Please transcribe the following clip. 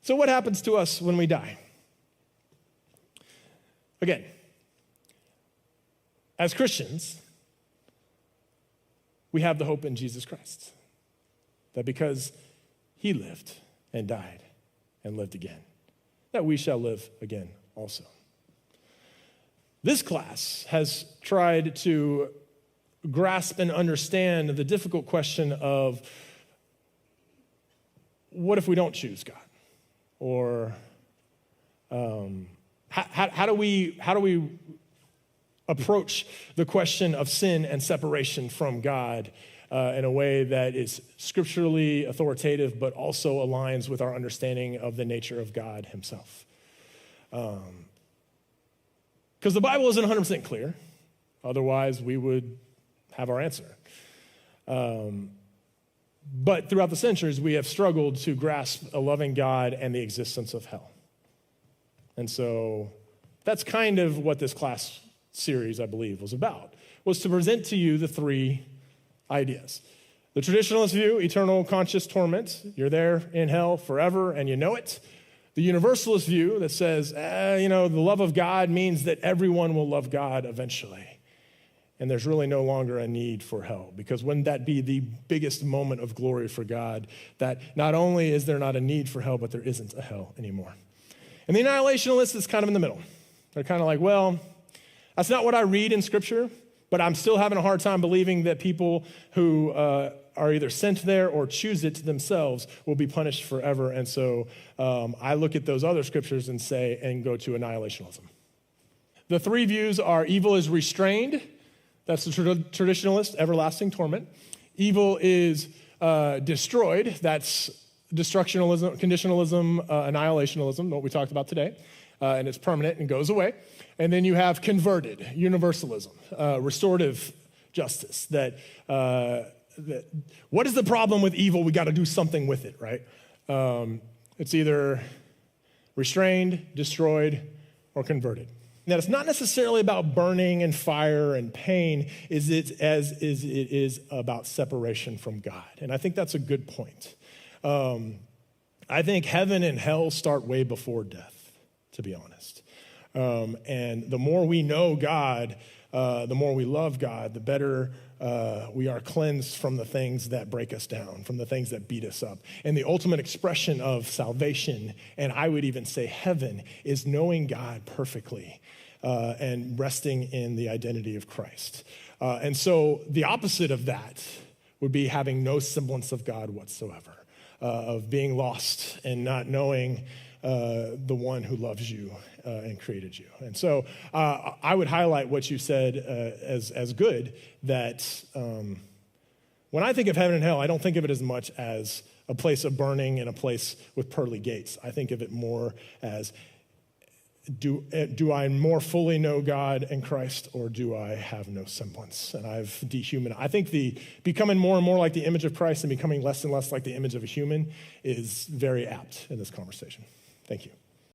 So what happens to us when we die? Again, as Christians, we have the hope in Jesus Christ. That because he lived and died and lived again, that we shall live again also. This class has tried to grasp and understand the difficult question of what if we don't choose God? Or how do we approach the question of sin and separation from God in a way that is scripturally authoritative, but also aligns with our understanding of the nature of God himself? Because the Bible isn't 100% clear. Otherwise, we would have our answer. But throughout the centuries, we have struggled to grasp a loving God and the existence of hell. And so that's kind of what this class series, I believe, was about, was to present to you the three ideas. The traditionalist view, eternal conscious torment. You're there in hell forever and you know it. The universalist view that says, the love of God means that everyone will love God eventually. And there's really no longer a need for hell, because wouldn't that be the biggest moment of glory for God, that not only is there not a need for hell, but there isn't a hell anymore. And the annihilationalist is kind of in the middle. They're kind of like, well, that's not what I read in Scripture, but I'm still having a hard time believing that people who are either sent there or choose it themselves will be punished forever. And so I look at those other scriptures and go to annihilationism. The three views are: evil is restrained. That's the traditionalist, everlasting torment. Evil is destroyed. That's destructionalism, conditionalism, annihilationalism, what we talked about today. And it's permanent and goes away. And then you have converted, universalism, restorative justice. That what is the problem with evil? We got to do something with it, right? It's either restrained, destroyed, or converted. Now, it's not necessarily about burning and fire and pain as it is about separation from God. And I think that's a good point. I think heaven and hell start way before death, to be honest. And the more we know God, the more we love God, the better we are cleansed from the things that break us down, from the things that beat us up. And the ultimate expression of salvation, and I would even say heaven, is knowing God perfectly and resting in the identity of Christ. And so the opposite of that would be having no semblance of God whatsoever, of being lost and not knowing the one who loves you and created you. And so I would highlight what you said as good, that when I think of heaven and hell, I don't think of it as much as a place of burning and a place with pearly gates. I think of it more as, do I more fully know God and Christ, or do I have no semblance? And I've dehumanized. I think the becoming more and more like the image of Christ and becoming less and less like the image of a human is very apt in this conversation. Thank you.